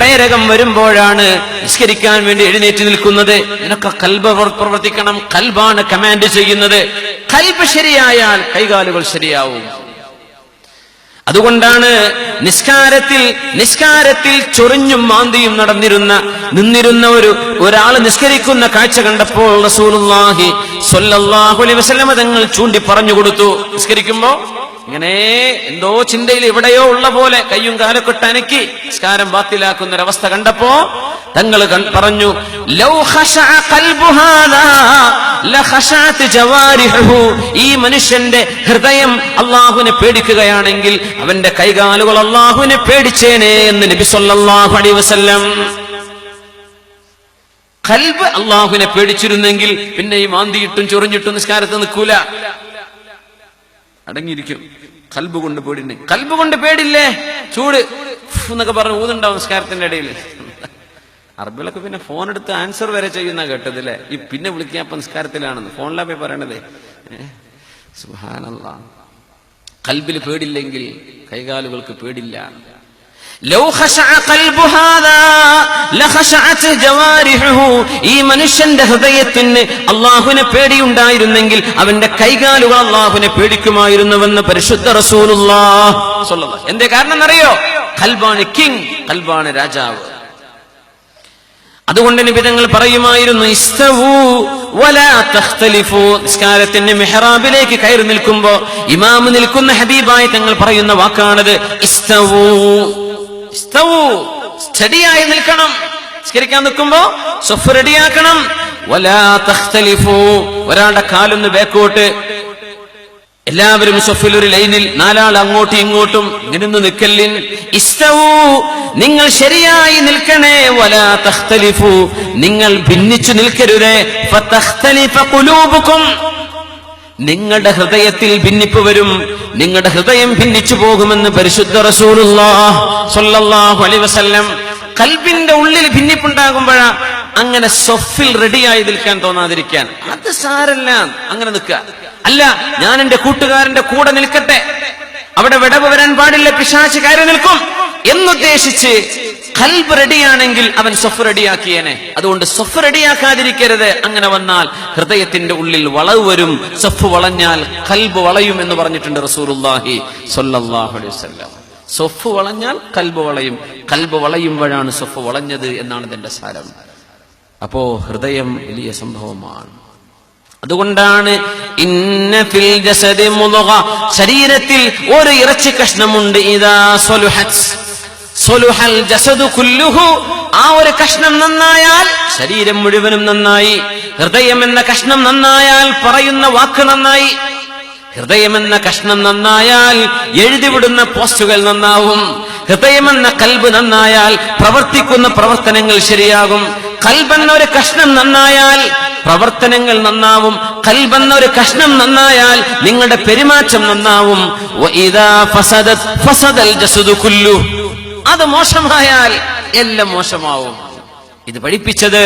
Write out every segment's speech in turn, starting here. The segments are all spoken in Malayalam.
പ്രേരകം വരുമ്പോഴാണ് നിസ്കരിക്കാൻ വേണ്ടി എഴുന്നേറ്റ് നിൽക്കുന്നത്. നിനക്ക് കൽബ് പ്രവർത്തിക്കണം. കൽബാണ് കമാൻഡ് ചെയ്യുന്നത്. കൽബ് ശരിയായാൽ കൈകാലുകൾ ശരിയാവും. അതുകൊണ്ടാണ് നിസ്കാരത്തിൽ ചൊറിഞ്ഞും മാന്തിയും നിന്നിരുന്ന ഒരാൾ നിസ്കരിക്കുന്ന കാഴ്ച കണ്ടപ്പോൾ റസൂലുള്ളാഹി സ്വല്ലല്ലാഹു അലൈഹി വസല്ലം തങ്ങൾ ചൂണ്ടി പറഞ്ഞു കൊടുത്തു. നിസ്കരിക്കുമ്പോ ഇങ്ങനെ എന്തോ ചിന്തയിൽ എവിടെയോ ഉള്ള പോലെ കയ്യും കാലൊക്കെ ഇട്ട് അനക്കി നിസ്കാരം ബാത്തിലാക്കുന്ന ഒരവസ്ഥ കണ്ടപ്പോ തങ്ങൾ പറഞ്ഞു, ലൗ ഖശഅ ഖൽബു ഹാദാ ലഖശഅത് ജവാരിഹു. ഈ മനുഷ്യന്റെ ഹൃദയം അല്ലാഹുവിനെ പേടിക്കുകയാണെങ്കിൽ അവന്റെ കൈകാലുകൾ അല്ലാഹുവിനെ പേടിച്ചേനെ എന്ന് നബി സല്ലല്ലാഹു അലൈഹി വസല്ലം. ഖൽബ് അല്ലാഹുവിനെ പേടിച്ചിരുന്നെങ്കിൽ പിന്നെ ഈ മാന്തിയിട്ടും ചൊറിഞ്ഞിട്ടും നിസ്കാരത്തിൽ നിൽക്കൂല, അടങ്ങിയിരിക്കും. കൽബ് കൊണ്ട് പേടിന്നെ. കൽബ് കൊണ്ട് പേടില്ലേ, ചൂട് എന്നൊക്കെ പറഞ്ഞ് ഊതുണ്ടാവും നിസ്കാരത്തിന്റെ ഇടയിൽ. അറബിലൊക്കെ പിന്നെ ഫോൺ എടുത്ത് ആൻസർ വരെ ചെയ്യുന്ന കേട്ടതില്ലേ. ഈ പിന്നെ വിളിക്കാൻ നിസ്കാരത്തിലാണെന്ന് ഫോണിലാ പോയി പറയണതേ. സുബ്ഹാനല്ലാഹ്. കൽബിൽ പേടില്ലെങ്കിൽ കൈകാലുകൾക്ക് പേടില്ല. ലൗ ഖശഅ ഖൽബു ഹാദാ ലഖശഅത് ജവാരിഹു. ഈ മനുഷ്യന്റെ ഹൃദയത്തിന് അല്ലാഹുവിനെ പേടിയുണ്ടായിരുന്നെങ്കിൽ അവന്റെ കൈകാലുകൾ അല്ലാഹുവിനെ പേടിക്കുമായിരുന്നുവെന്ന് പരിശുദ്ധ റസൂലുള്ളാഹി സ്വല്ലല്ലാഹു. എന്തേ കാരണം എന്നറിയോ? ഖൽബാണ് കിങ്, ഖൽബാണ് രാജാവ്. അതുകൊണ്ട് നബി തങ്ങൾ പറയുമായിരുന്നു, ഇസ്തവൂ വലാ തഖ്തലിഫൂ. നിസ്കാരത്തിന്റെ മിഹ്റാബിലേക്ക് കയറി നിൽക്കുമ്പോ ഇമാം നിൽക്കുന്ന ഹബീബായി തങ്ങൾ പറയുന്ന വാക്കാണത്. ഇസ്തവൂ, സ്റ്റഡിയായി നിൽക്കണം. നിസ്കരിക്കാൻ നിൽക്കുമ്പോ സഫ് റെഡിയാക്കണം. വലാ തഖ്തലിഫൂ. ഒരാളുടെ കാലൊന്ന് ബാക്കോട്ട്, എല്ലാവരും സഫിൽ ഒരു ലൈനിൽ, നാലാൾ അങ്ങോട്ടും ഇങ്ങോട്ടും ഇങ്ങനെ നിൽക്കല്ലിൻ. ഇസ്തവൂ, നിങ്ങൾ ശരിയായി നിൽക്കണേ. വലാ തഖ്തലിഫൂ, നിങ്ങൾ ഭിന്നിച്ചു നിൽക്കരുതേ. ഫതഖ്തലിഫ ഖുലൂബുകും, നിങ്ങളുടെ ഹൃദയത്തിൽ ഭിന്നിപ്പ് വരും, നിങ്ങളുടെ ഹൃദയം ഭിന്നിച്ചു പോകുമെന്ന് പരിശുദ്ധ റസൂലുള്ളാഹി സ്വല്ലല്ലാഹു അലൈഹി വസല്ലം. കൽബിന്റെ ഉള്ളിൽ ഭിന്നിപ്പുണ്ടാകുമ്പോഴാ അങ്ങനെ സഫിൽ റെഡിയായി നിൽക്കാൻ തോന്നാതിരിക്കാൻ. അത് സാരല്ല, അങ്ങനെ നിൽക്കുക. അല്ല, ഞാൻ എന്റെ കൂട്ടുകാരന്റെ കൂടെ നിൽക്കട്ടെ, അവിടെ വിടവ് വരാൻ പാടില്ല, പിശാച് കയറി നിൽക്കും എന്നുദ്ദേശിച്ച് ഖൽബ് റെഡിയാണെങ്കിൽ അവൻ സഫ് റെഡിയാക്കിയേനെ. അതുകൊണ്ട് സഫ് റെഡിയാക്കാതിരിക്കരുത്. അങ്ങനെ വന്നാൽ ഹൃദയത്തിന്റെ ഉള്ളിൽ വളവ് വരും. സഫ് വളഞ്ഞാൽ ഖൽബ് വളയും എന്ന് പറഞ്ഞിട്ടുണ്ട് റസൂലുള്ളാഹി സ്വല്ലല്ലാഹു അലൈഹി വസല്ലം. സഫ് വളഞ്ഞാൽ ഖൽബ് വളയും. ഖൽബ് വളയുമ്പോഴാണ് സഫ് വളഞ്ഞത് എന്നാണ് ഇതിന്റെ സാരം. അപ്പോ ഹൃദയം വലിയ സംഭവമാണ്. അതുകൊണ്ടാണ് ഇന്ന ഫിൽ ജസദി മുദ്ഗ, ശരീരത്തിൽ ഒരു ഇറച്ചി കഷ്ണമുണ്ട്. ഇദാ സ്വലുഹത് സ്വലുഹൽ ജസദു കുല്ലുഹു, ആ ഒരു കഷ്ണം നന്നായാൽ ശരീരം മുഴുവനും നന്നായി. ഹൃദയം എന്ന കഷ്ണം നന്നായാൽ പറയുന്ന വാക്ക് നന്നായി. ഹൃദയമെന്ന കഷ്ണം നന്നായാൽ എഴുതിവിടുന്ന പോസ്റ്റുകൾ നന്നാവും. ഹൃദയമെന്ന കൽബ് നന്നായാൽ പ്രവർത്തിക്കുന്ന പ്രവർത്തനങ്ങൾ ശരിയാകും. കൽബെന്നൊരു കഷ്ണം നന്നായാൽ പ്രവർത്തനങ്ങൾ നന്നാവും. കൽബെന്നൊരു കഷ്ണം നന്നായാൽ നിങ്ങളുടെ പെരുമാറ്റം നന്നാവും. വഇദാ ഫസദത് ഫസദൽ ജസദു കുല്ലു, അത് മോശമായാൽ എല്ലാം മോശമാവും. ഇത് പഠിപ്പിച്ചത്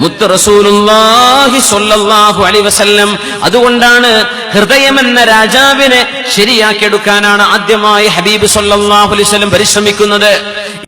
മുത്ത് റസൂലുള്ളാഹി സ്വല്ലല്ലാഹു അലൈഹി വസല്ലം. അതുകൊണ്ടാണ് ഹൃദയമെന്ന രാജാവിനെ ശരിയാക്കിയെടുക്കാനാണ് ആദ്യമായി ഹബീബ് സ്വല്ലല്ലാഹു അലൈഹി വസല്ലം പരിശ്രമിക്കുന്നത്.